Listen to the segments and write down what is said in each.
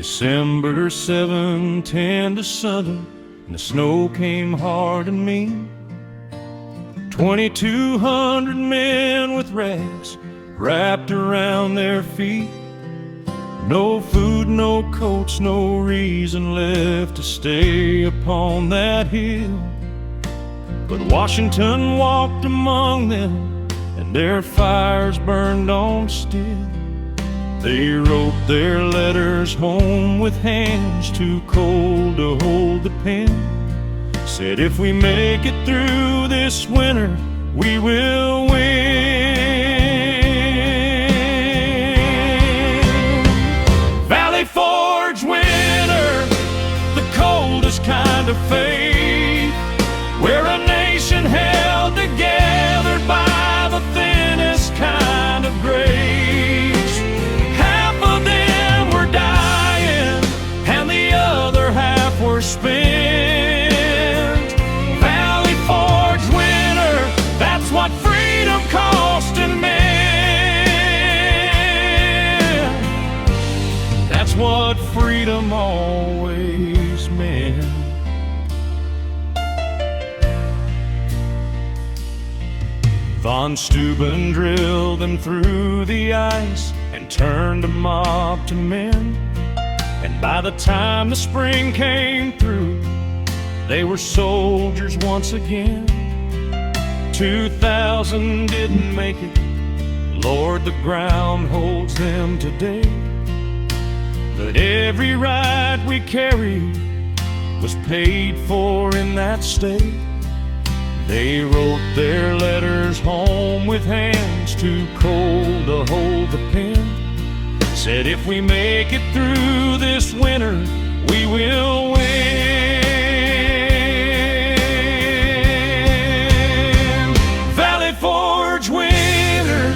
December 7, 10 to Southern, and the snow came hard and mean. 2,200 men with rags wrapped around their feet. No food, no coats, no reason left to stay upon that hill. But Washington walked among them, and their fires burned on still. They wrote their letters home with hands too cold to hold the pen. Said if we make it through this winter, we will win. Valley Forge winter, the coldest kind of faith, where a nation held together by the thinnest kind of grace. Half of them were dying, and the other half were spent. Valley Forge winter, that's what freedom cost in men. That's what freedom always meant. Von Steuben drilled them through the ice and turned a mob to men. And by the time the spring came through, they were soldiers once again. 2,000 didn't make it. Lord, the ground holds them today. But every right we carried was paid for in that state. They wrote their letters home with hands too cold to hold the pen. Said if we make it through this winter, we will win. Valley Forge winter,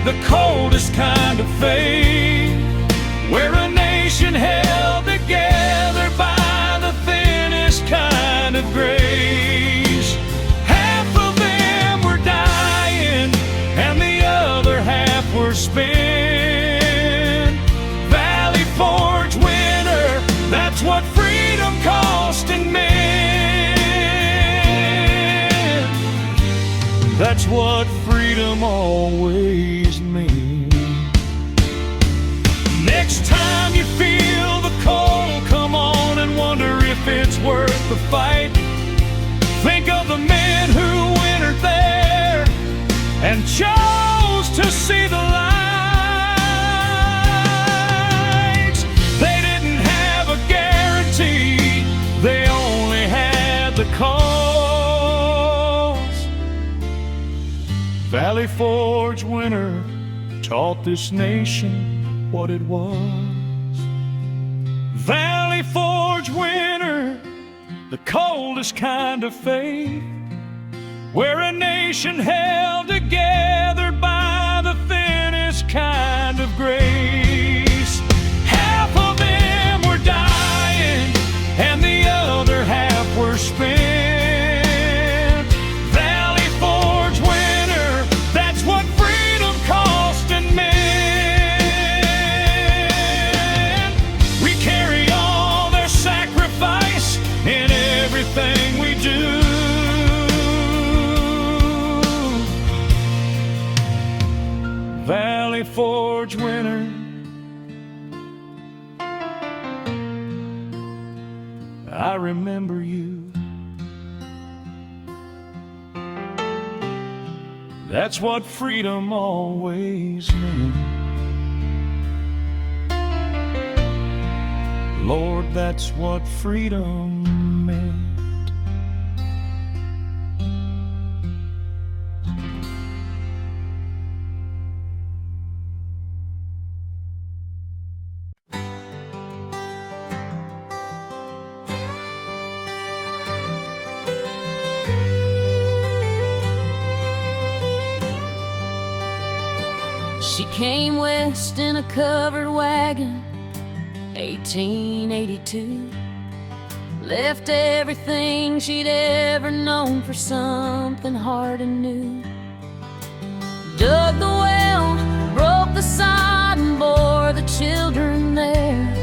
the coldest kind of faith, where a nation held together by the thinnest kind of grace. Spent. Valley Forge winter, that's what freedom cost in men. That's what freedom always meant. Next time you feel the cold come on and wonder if it's worth the fight, think of the men who wintered there and chose to see the lights. They didn't have a guarantee, they only had the cause. Valley Forge winter taught this nation what it was. Valley Forge winter, the coldest kind of faith, where a nation held together by the thinnest kind of grace. Half of them were dying, and the other half were spent. Valley Forge winter, that's what freedom cost in men. We carry all their sacrifice in everything we do. Valley Forge winter, I remember you. That's what freedom always meant. Lord, that's what freedom meant. She came west in a covered wagon, 1882. Left everything she'd ever known for something hard and new. Dug the well, broke the sod, and bore the children there.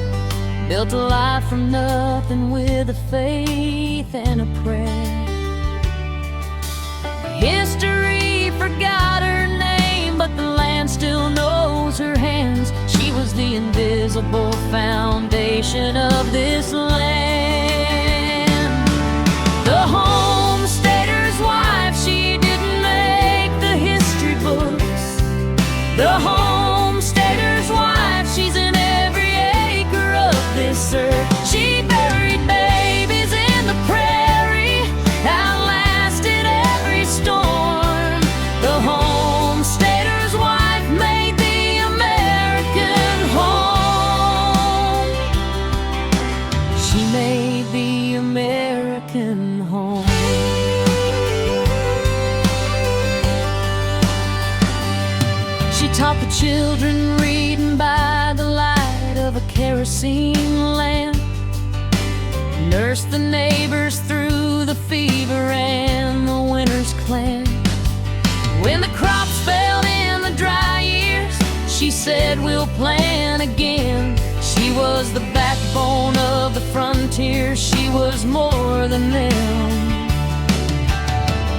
built a life from nothing with a faith and a prayer. History forgot her name, but the land still knows her hands. She was the invisible foundation of this land. The homesteader's wife, she didn't make the history books. The homesteader's wife, she's in every acre of this earth. She buried babies in the prairie, outlasted every storm. The homesteader's wife made the American home. She made the American home. She taught the children reading by the light of a kerosene lamp, nursed the neighbors through the fever and the winter's clamp. When the crops failed in the dry years, she said, we'll plant again. She was the backbone of the frontier. She was more than them.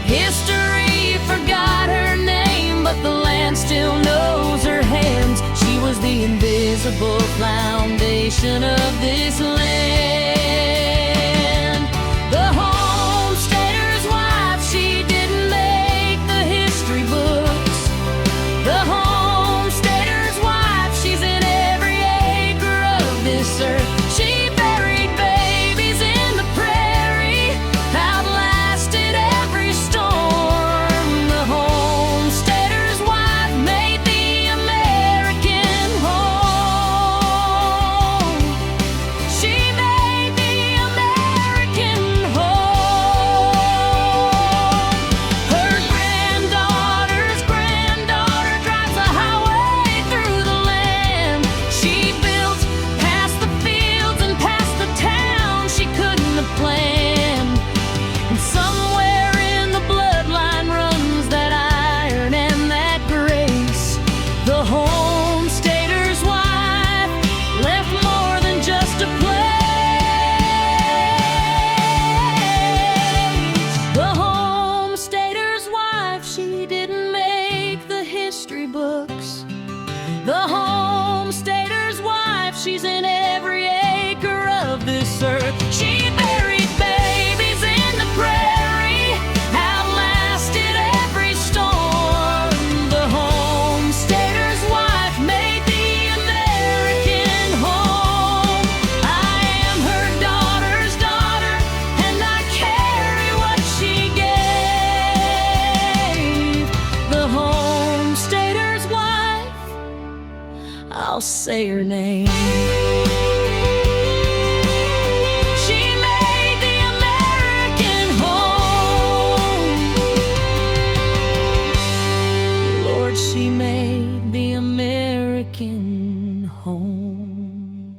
History forgot her name, but the land still knows her hands. She was the invisible foundation of this land. The homesteader's wife, she didn't make the history books. The homesteader's wife, she's in every acre of this earth. She buried babies in the prairie, outlasted every storm. The homesteader's wife made the American home. She made the American home. Her granddaughter's granddaughter drives a highway through the land. She built past the fields and past the town she couldn't have planned. And somewhere in the bloodline runs that iron and that grace. The homesteader's wife left more than just a place. The homesteader's wife, she didn't make the history books. The homesteader's wife, she's in every acre of this earth. She buried babies in the prairie, outlasted every storm. The homesteader's wife made the American home. I am her daughter's daughter, and I carry what she gave. The homesteader's wife, I'll say her name. She made the American home. Lord, she made the American home.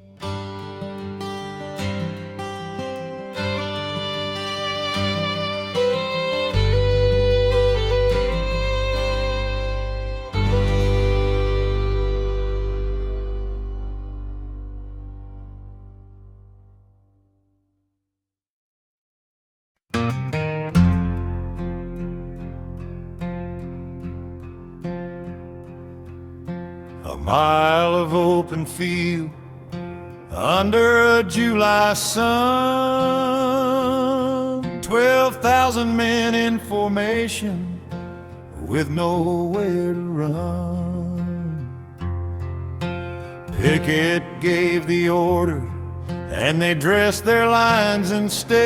A mile of open field under a July sun, 12,000 men in formation with nowhere to run. Pickett gave the order and they dressed their lines and stepped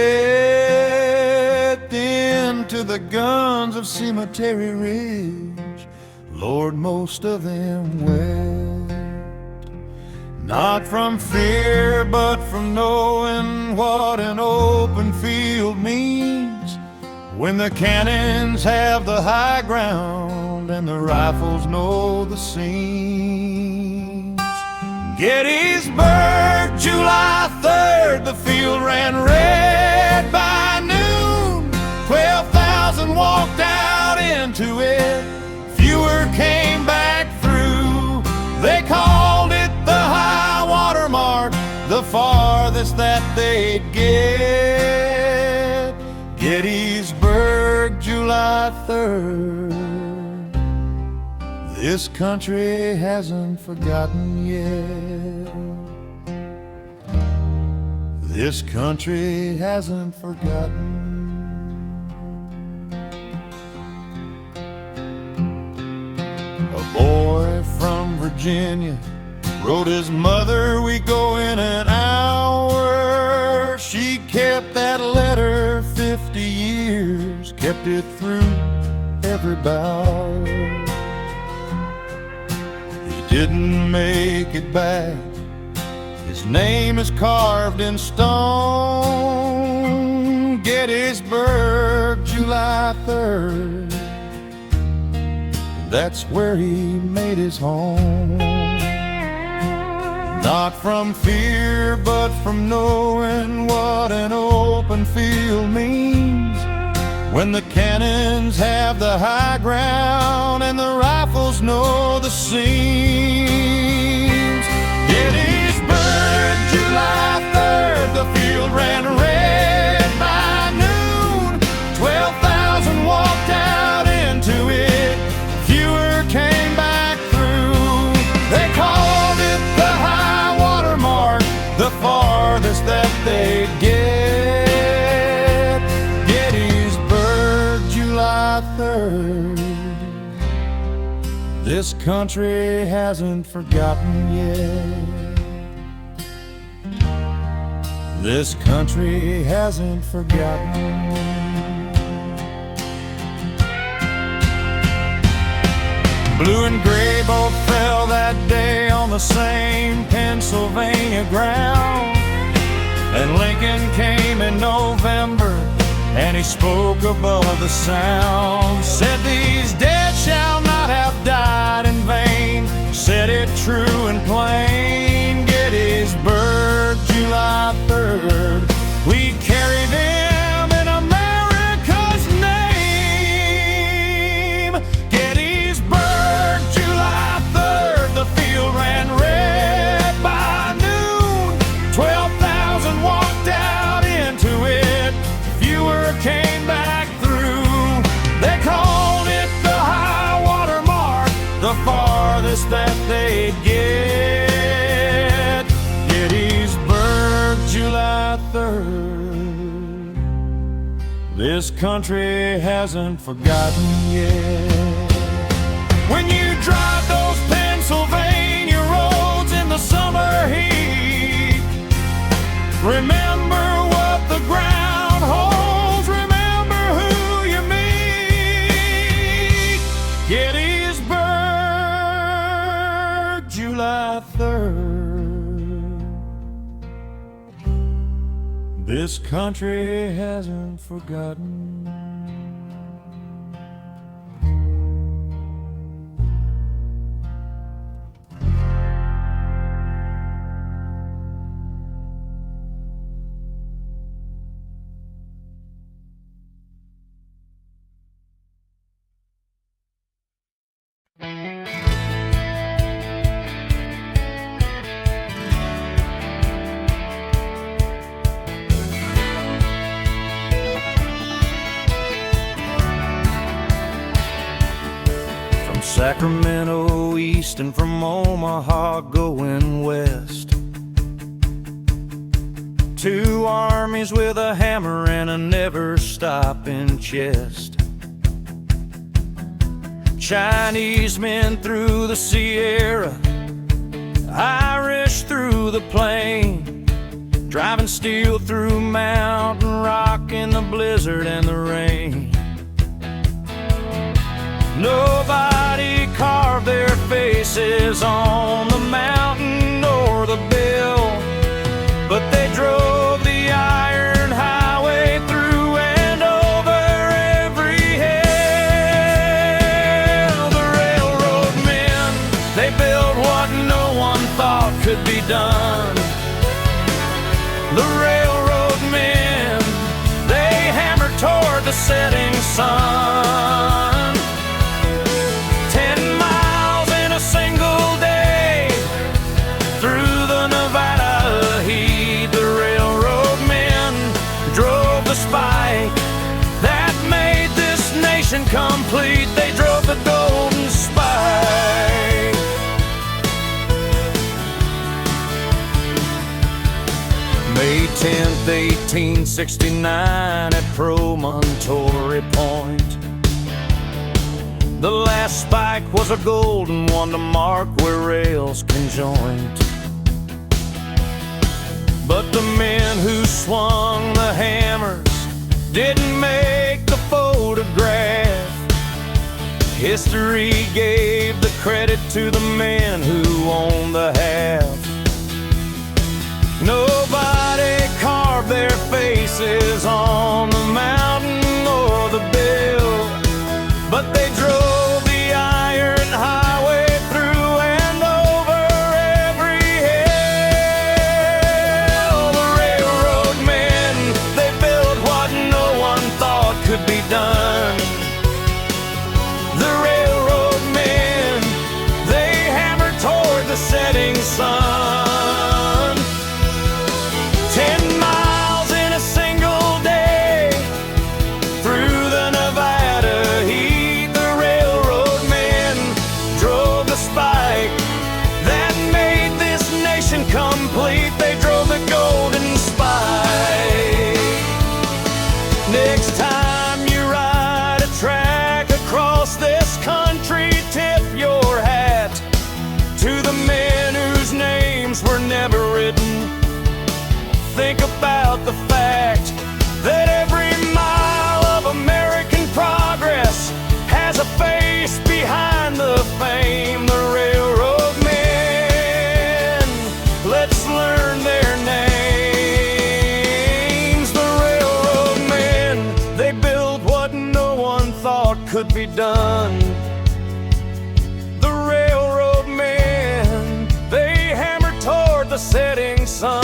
into the guns of Cemetery Ridge. Lord, most of them wept, not from fear, but from knowing what an open field means, when the cannons have the high ground and the rifles know the scenes. Gettysburg, July 3rd, the field ran red by noon. 12,000 walked out into it, fewer came back through. They called it the high water mark, the farthest that they'd get. Gettysburg, July 3rd. This country hasn't forgotten yet. This country hasn't forgotten. A boy from Virginia wrote his mother, we go in an hour. She kept that letter 50 years, kept it through every bout. He didn't make it back. His name is carved in stone. Gettysburg, July 3rd. That's where he made his home. Not from fear, but from knowing what an open field means. When the cannons have the high ground and the rifles know the seams. Gettysburg, July 3rd, the field ran red by noon. 12,000 walked out into it, fewer came back through. They called it the high water mark, the farthest that they'd get. Gettysburg, July 3rd. This country hasn't forgotten yet. This country hasn't forgotten. Blue and gray both fell that day on the same Pennsylvania ground. And Lincoln came in November, and he spoke above the sound. Said these dead shall not have died in vain. Said it true and plain. Gettysburg, July 3rd. We carry them in America's name. Gettysburg, July 3rd. The field ran red by noon. 12,000 walked out into it, fewer came back through. They called it the high water mark, the farthest that they'd get. Gettysburg, July 3rd. This country hasn't forgotten yet. When you drive those Pennsylvania roads in the summer heat, remember what the ground holds, remember who you meet. Gettysburg, July 3rd. This country hasn't forgotten. Sacramento east and from Omaha going west. Two armies with a hammer and a never-stopping chest. Chinese men through the Sierra, Irish through the plain, driving steel through mountain rock in the blizzard and the rain. Nobody carved their faces on the mountain or the bill, but they drove the iron highway through and over every hill. The railroad men, they built what no one thought could be done. The railroad men, they hammered toward the setting sun. 10 miles in a single day through the Nevada heat. May 10th, 1869 at Promontory Point. The last spike was a golden one to mark where rails conjoined. But the men who swung the hammers didn't make the photograph. History gave the credit to the men who owned the half. Nobody carved their faces on the mountain or the bill, but they drove the iron highway through and over every hill. The railroad men, they built what no one thought could be done. The railroad men, they hammered toward the setting sun. 10 miles in a single day through the Nevada heat. The railroad men drove the spike that made this nation complete. They drove the golden spike. Next time you ride a track across this country, tip your hat to the men whose names were never written. Think about the fact that every mile of American progress has a face behind the fame. The railroad men, let's learn their names. The railroad men, they built what no one thought could be done. The railroad men, they hammered toward the setting sun.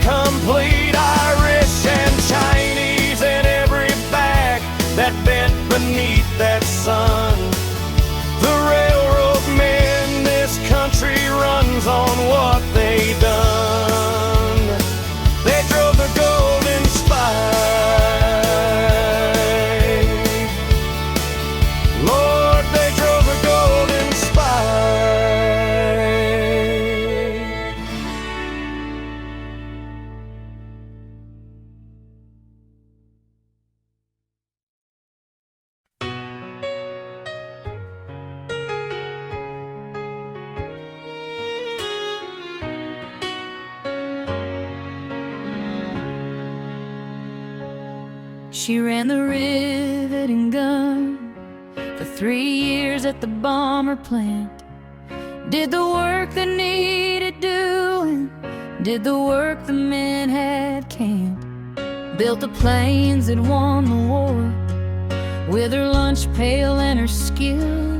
Complete Irish and Chinese and every back that bent beneath that sun. The railroad men, this country runs on what they done. They drove the golden spike. Lord, they drove the golden spike. She ran the riveting gun for 3 years at the bomber plant. Did the work that needed doing, did the work the men had camped. Built the planes that won the war with her lunch pail and her skill.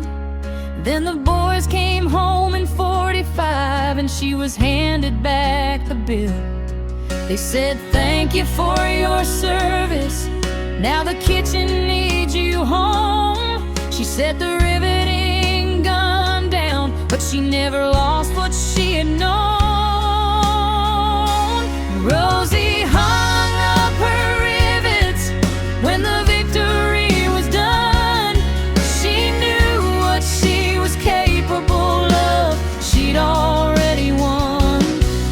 Then the boys came home in 45 and she was handed back the bill. They said, thank you for your service, now the kitchen needs you home. She set the riveting gun down, but she never lost what she had known. Rosie hung up her rivets when the victory was done. She knew what she was capable of, she'd already won.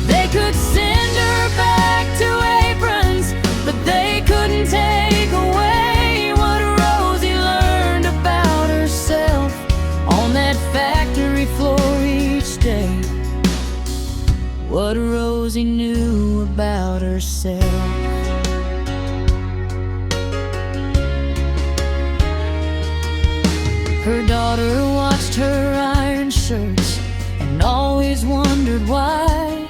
They could send her back to aprons, but they couldn't take away what Rosie learned about herself on that factory floor each day. What Rosie knew about herself. Her daughter watched her iron shirts and always wondered why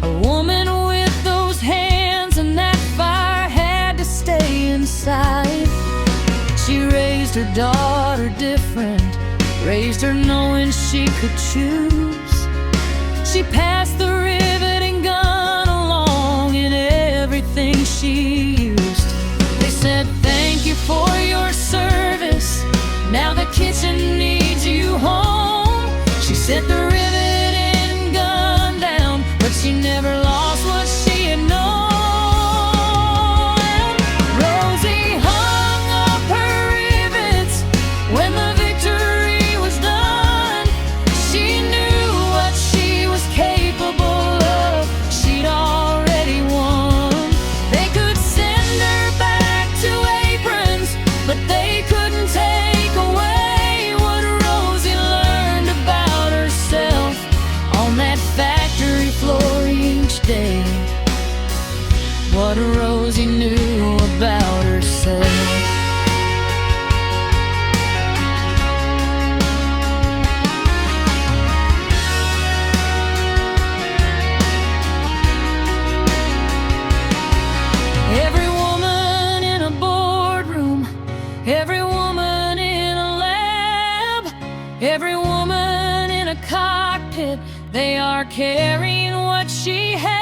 a woman with those hands and that fire had to stay inside. She raised her daughter different, raised her knowing she could choose. She passed the riveting gun along in everything she used. They said, thank you for your service, now the kitchen needs you home. She set the riveting gun down, but she never lost what she had what Rosie knew about herself. Every woman in a boardroom, every woman in a lab, every woman in a cockpit, they are carrying what she had.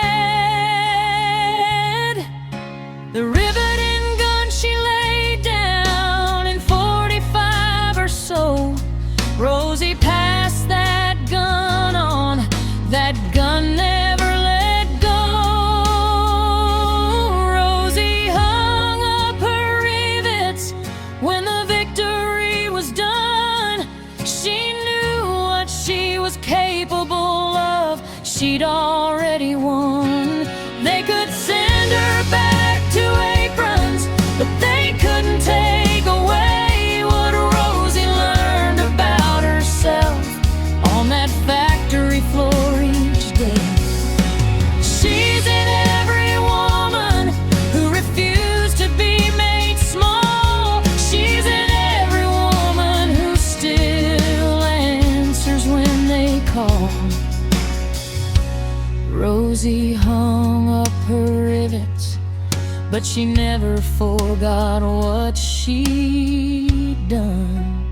The riveting gun she laid down in 45 or so. Rosie passed that gun on, that gun never let go. Rosie hung up her rivets when the victory was done. She knew what she was capable of, she'd already won. They could send her back to aprons, but they couldn't take away what Rosie learned about herself on that factory floor each day. She's in every woman who refused to be made small. She's in every woman who still answers when they call. Rosie hung up her rivets, but she never forgot what she'd done.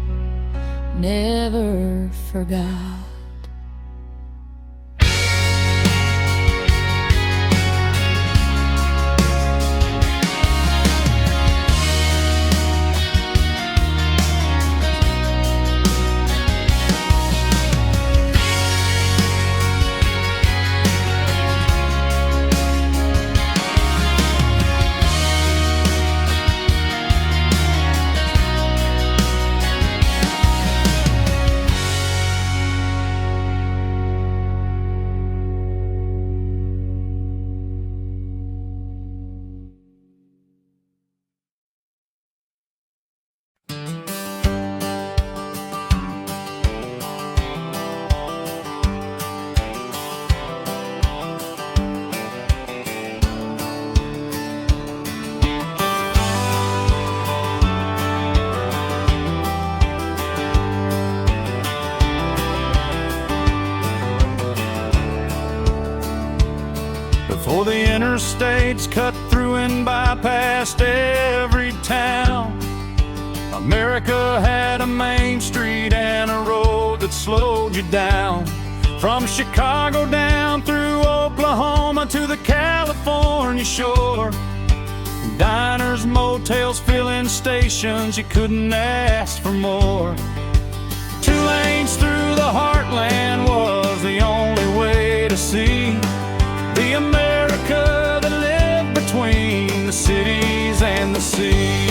Never forgot. Before the interstates cut through and bypassed every town, America had a main street and a road that slowed you down. From Chicago down through Oklahoma to the California shore. Diners, motels, filling stations, you couldn't ask for more. 2 lanes through the heartland was the only way to see the America that lived between the cities and the sea.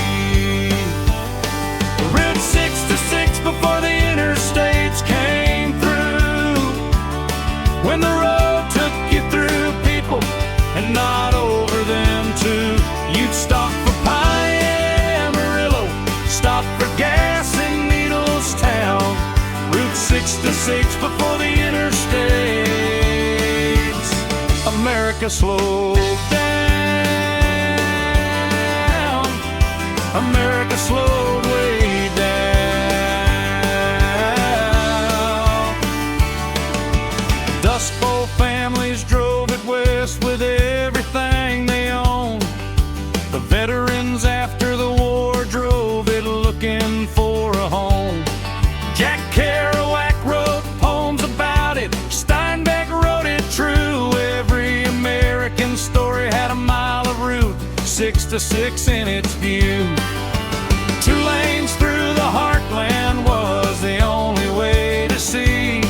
Route 66 before the interstates came through, when the road took you through people and not over them too. You'd stop for pie and Amarillo, stop for gas in Needlestown. Route 66 before the interstates. America slowed down. America slowed way down. Dust Bowl families drove it west with everything they owned. The veterans after the war drove it looking for a home. Jack Kerouac wrote poems about it. Steinbeck wrote it true. Every American story had a mile of Route 66 in its view. 2 lanes through the heartland was the only way to see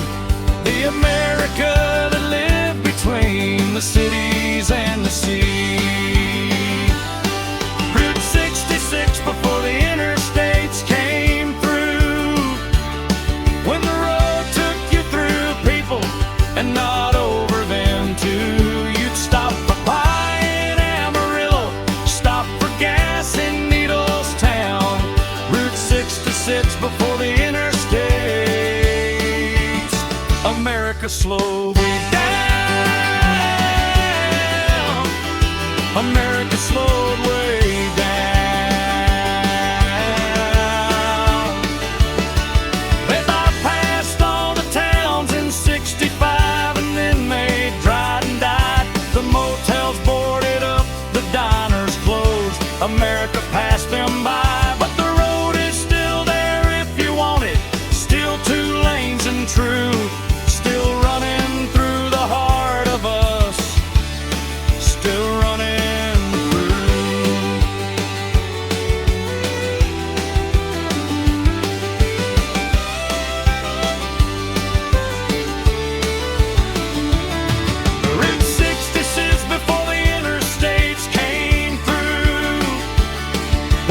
the America that lived between the cities and the sea. Route 66 before the interstates came through, when the road took you through people and not over them too. You'd stop for pie in Amarillo, stop for gas in Needlestown. Route 66 before the interstates. America slowed way down. America slowed way down. They bypassed all the towns in '65, and then they dried and died. The motels boarded up, the diners closed. America passed them by, but the road is still there if you want it. Still 2 lanes and true, still running through the heart of us, still running through. The Route 66 before the interstates came through,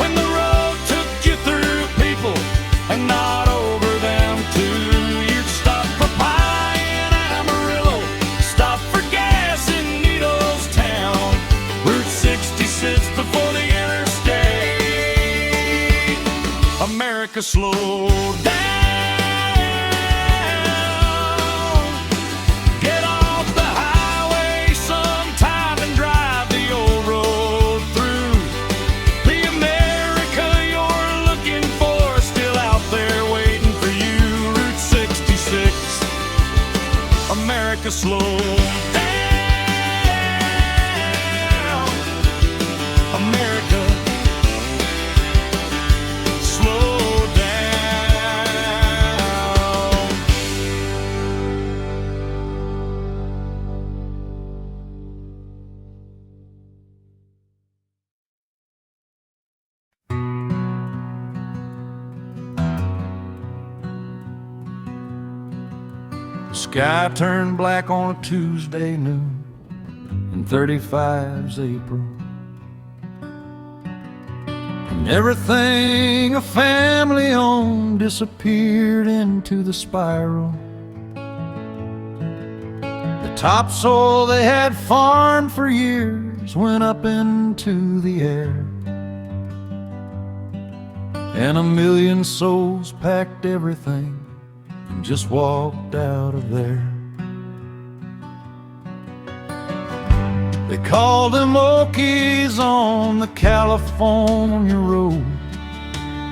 when the road took you through people and not over them too. You'd stop for pie in Amarillo, stop for gas in Needlestown. Route 66 before the interstate. America slowed down. Get off the highway sometime and drive the old road through. The America you're looking for is still out there waiting for you. Route 66, America slowed down. America slowed down. The sky turned black on a Tuesday noon in 35's April, and everything a family owned disappeared into the spiral. The topsoil they had farmed for years went up into the air, and 1,000,000 souls packed everything and just walked out of there. They called them Okies on the California road,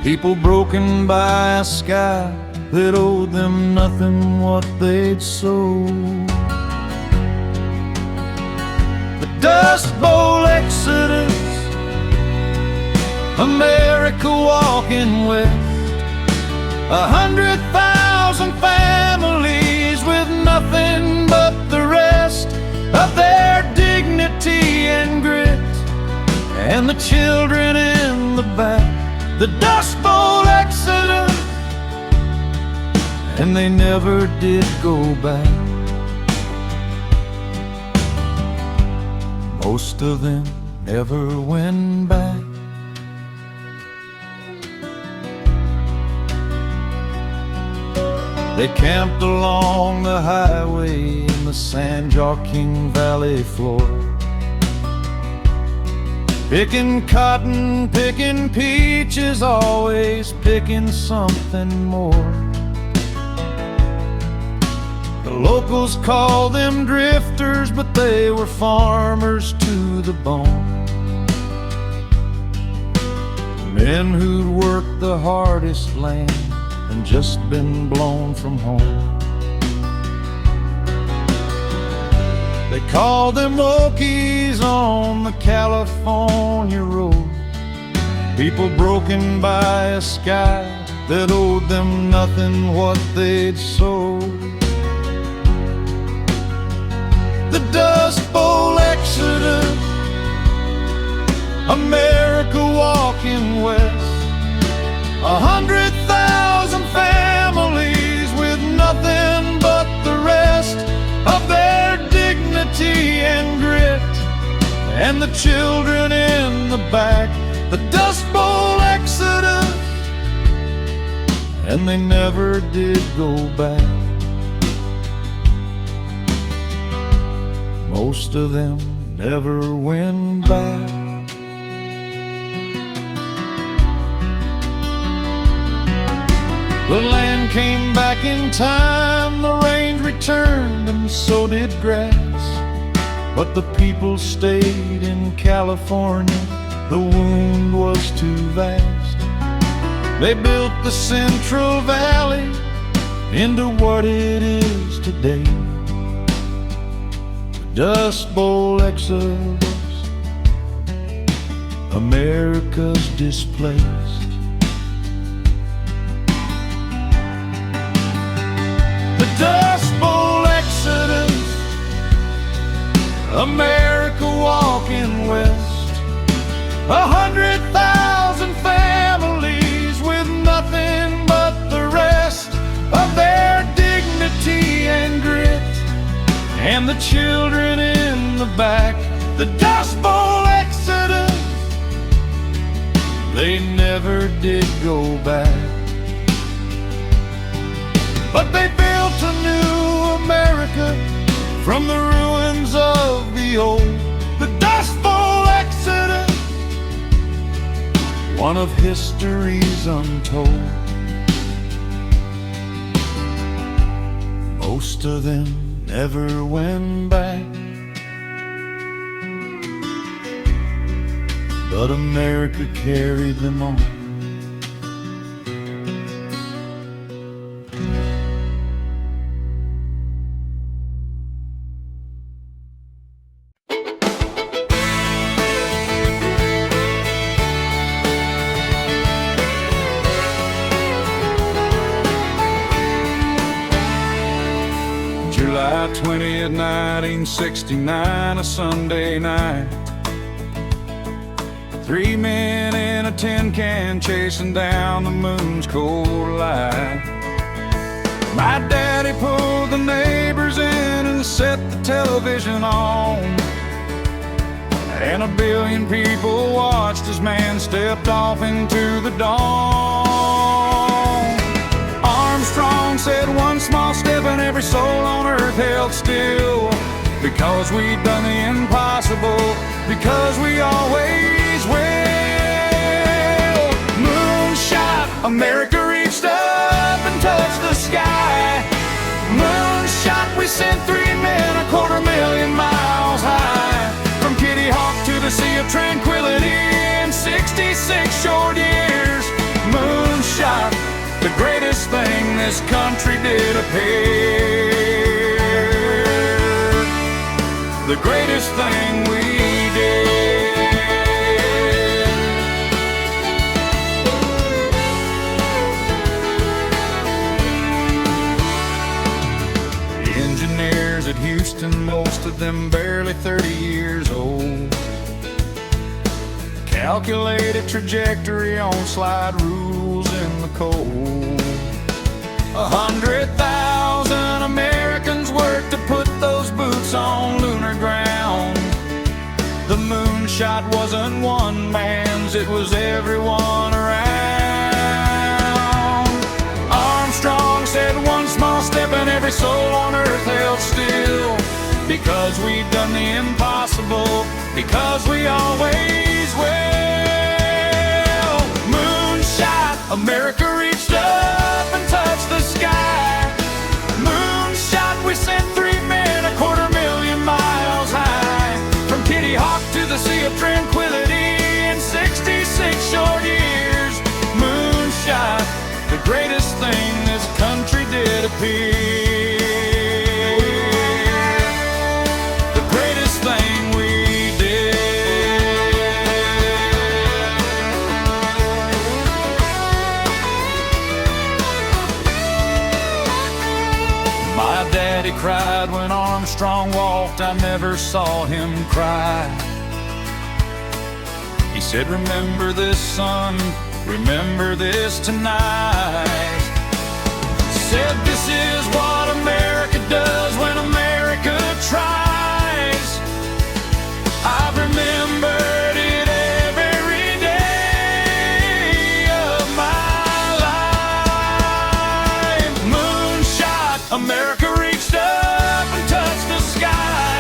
people broken by a sky that owed them nothing what they'd sowed. The Dust Bowl exodus, America walking west, 100,000 families with nothing but the rest of their dignity and grit, and the children in the back. The Dust Bowl exodus, and they never did go back. Most of them never went back. They camped along the highway in the San Joaquin Valley floor, picking cotton, picking peaches, always picking something more. The locals called them drifters, but they were farmers to the bone, men who'd worked the hardest land and just been blown from home. They called them Okies on the California road, people broken by a sky that owed them nothing what they'd sowed. The Dust Bowl exodus, America walking west, 100,000 families with nothing but the rest of their dignity and grit, and the children in the back. The Dust Bowl exodus, and they never did go back. Most of them never went back. The land came back in time, the rain returned, and so did grass. But the people stayed in California, the wound was too vast. They built the Central Valley into what it is today. The Dust Bowl exodus, America's displaced. The Dust Bowl exodus, America walking west. 100,000 families with nothing but the rest of their dignity and grit, and the children in the back. The Dust Bowl exodus, they never did go back. But they built a new America from the ruins of the old. The Dust Bowl exodus, one of history's untold. Most of them never went back, but America carried them on. July 20th, 1969, a Sunday night. 3 men in a tin can chasing down the moon's cold light. My daddy pulled the neighbors in and set the television on, and 1 billion people watched as man stepped off into the dawn. Armstrong said, "One small step and every soul on earth held still, because we'd done the impossible, because we always will." Moonshot, America reached up and touched the sky. Moonshot, we sent 3 men 250,000 miles high, from Kitty Hawk to the Sea of Tranquility in 66 short years. Moonshot, the greatest thing this country did appear, the greatest thing we did. The engineers at Houston, most of them barely 30 years old, calculated trajectory on slide rules in the cold. 100,000 Americans worked to put those boots on lunar ground. The moonshot wasn't one man's, it was everyone around. Armstrong said, "One small step and every soul on earth held still, because we've done the impossible, because we always will." Moonshot, America reached up and touched the sky. Moonshot, we sent 3 men 250,000 miles high, from Kitty Hawk to the Sea of Tranquility in 66 short years. Moonshot, the greatest thing this country did appear, the greatest thing we Daddy cried when Armstrong walked, I never saw him cry. He said, "Remember this, son, remember this tonight." Said, "This is what America does when America tries." I've remembered it every day of my life. Moonshot, America reached up and touched the sky.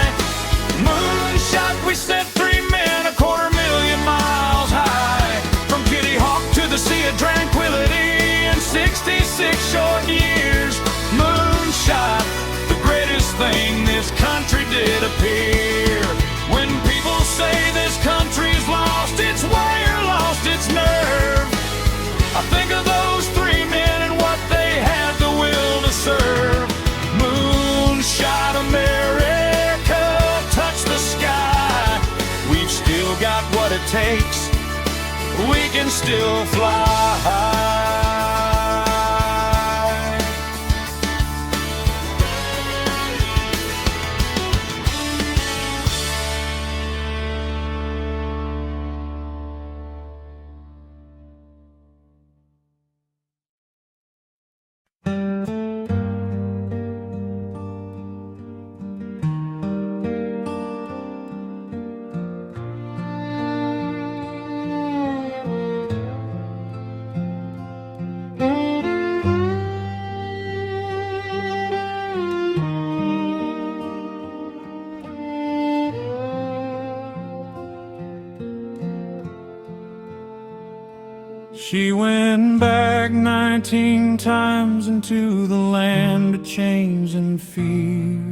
Moonshot, we sent 3 men 250,000 miles high, from Kitty Hawk to the Sea of Tranquility in 66 short years. Moonshot, the greatest thing this country did got what it takes, we can still fly. She went back 19 times into the land of change and fear.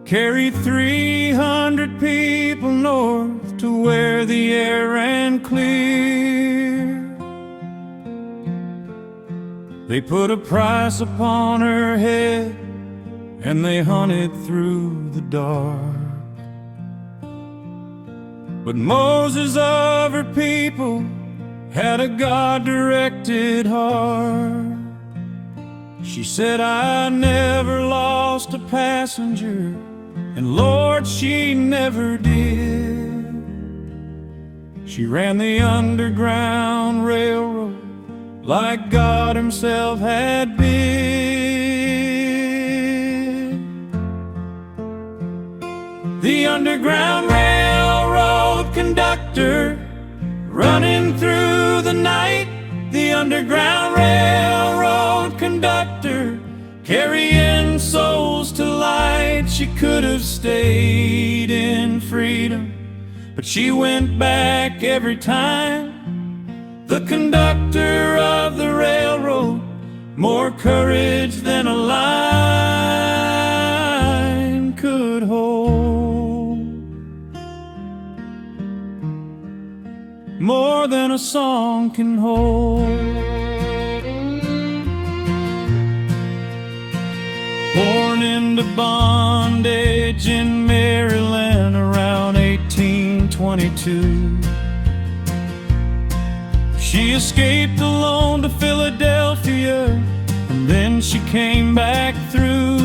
Carried 300 people north to where the air ran clear. They put a price upon her head and they hunted through the dark. But Moses of her people had a God-directed heart. She said, I never lost a passenger, and Lord, she never did. She ran the Underground Railroad like God himself had bid. The Underground Railroad conductor running through the night, the Underground Railroad conductor carrying souls to light. She could have stayed in freedom, but she went back every time. The conductor of the railroad, more courage than a lion could hold, more than a song can hold. Born into bondage in Maryland around 1822, she escaped alone to Philadelphia, and then she came back through.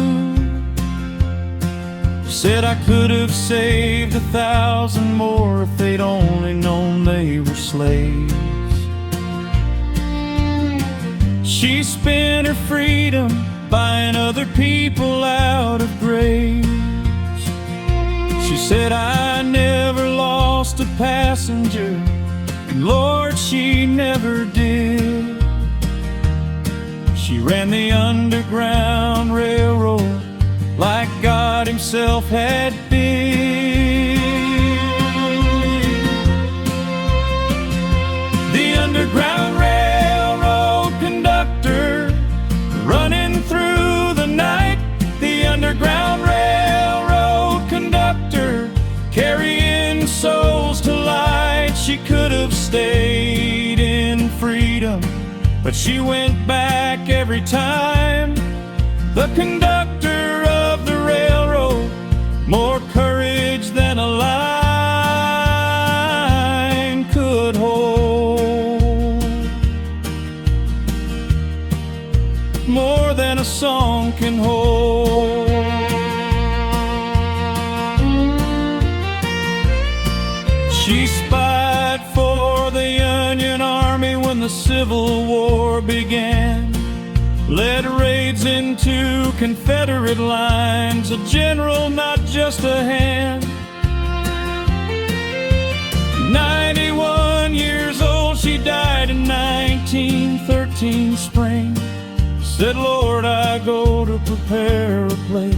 Said I could have saved 1,000 more if they'd only known they were slaves. She spent her freedom buying other people out of graves. She said I never lost a passenger, and Lord, she never did. She ran the Underground Railroad like God himself had bid. The Underground Railroad conductor running through the night, the Underground Railroad conductor carrying souls to light. She could have stayed in freedom, but she went back every time. The conductor of the railroad, more courage than a lion could hold, more than a song can hold. She spied for the Union Army when the Civil War began, led raids into Confederate lines, a general, not just a hand. 91 years old, she died in 1913 spring. Said, Lord, I go to prepare a place.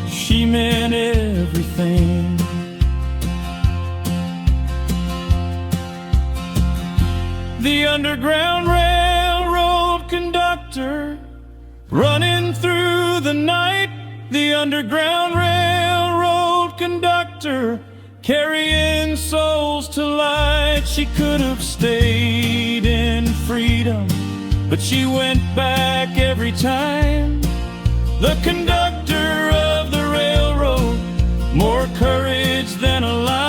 She meant everything. The Underground Railroad conductor running through the night, the Underground Railroad conductor carrying souls to light. She could have stayed in freedom, but she went back every time. The conductor of the railroad, more courage than a lion.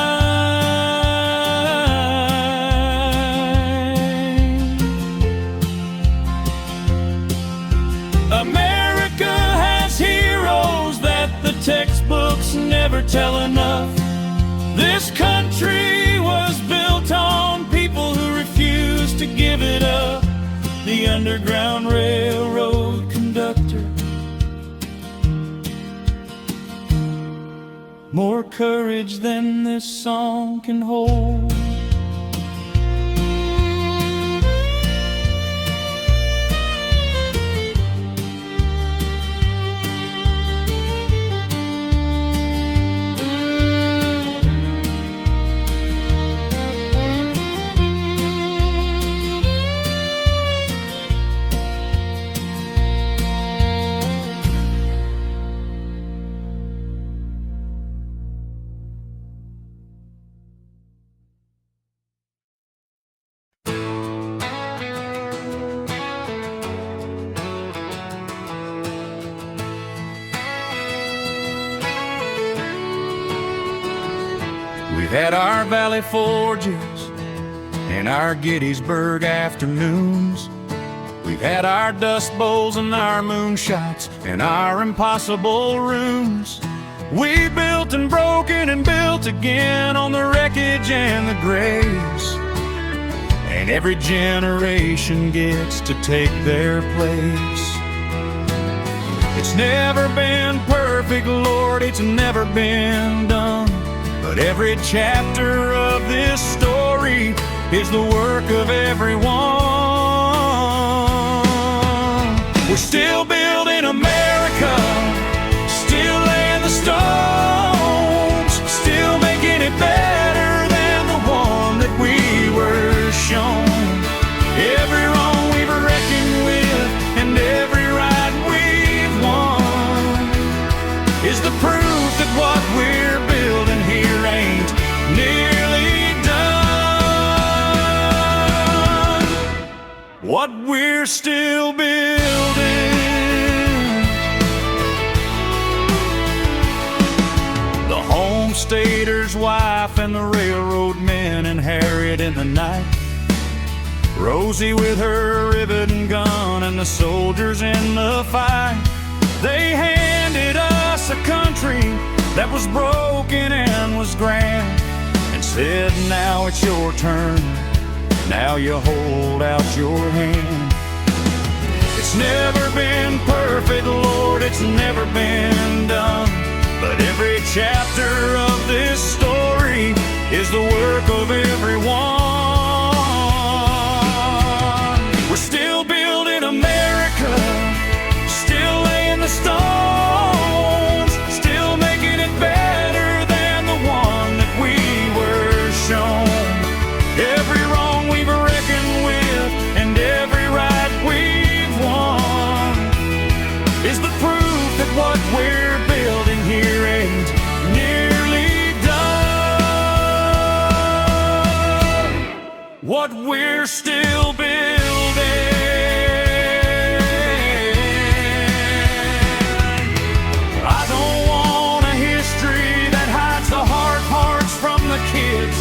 America has heroes that the textbooks never tell enough. This country was built on people who refused to give it up. The Underground Railroad conductor, more courage than this song can hold. We've had our Valley Forges and our Gettysburg afternoons. We've had our Dust Bowls and our moonshots and our impossible rooms. We built and broken and built again on the wreckage and the graves. And every generation gets to take their place. It's never been perfect, Lord, it's never been done. But every chapter of this story is the work of everyone. We're still building America, still laying the stones, still making it better than the one that we were shown. Every wrong we've reckoned with and every right we've won is the proof that what we're building here ain't nearly done. What we're still building. The homesteader's wife and the railroad men and Harriet in the night, Rosie with her rivet and gun and the soldiers in the fight. They handed us a country that was broken and was grand, and said, now it's your turn, now you hold out your hand. It's never been perfect, Lord, it's never been done. But every chapter of this story is the work of everyone. We're still building America, still laying the stones, still making it better than the one that we were shown. Every wrong we've reckoned with and every right we've won is the proof that what we're building here ain't nearly done. What we're still building. I don't want a history that hides the hard parts from the kids,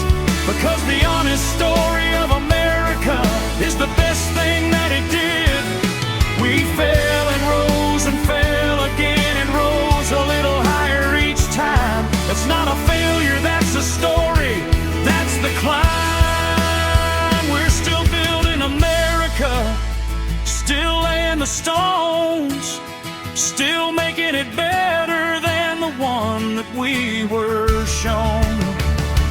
because the honest story of America is the best thing that it did. We fell and rose and fell again and rose a little higher each time. That's not a failure, that's a story, that's the climb. We're still building America, still laying the stones, still making it better than the one that we were shown.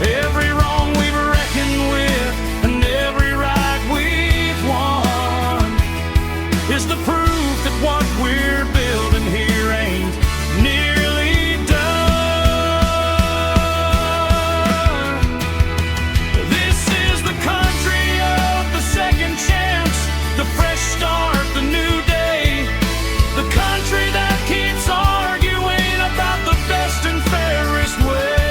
Every wrong we've reckoned with and every right we've won is the proof that what we're building here ain't nearly done. This is the country of the second chance, the fresh start, the new day, the country that keeps arguing about the best and fairest way.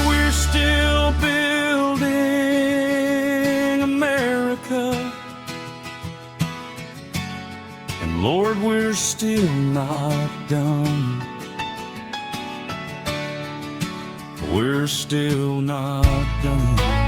We're still building America, and Lord, we're still not done. we're still not done.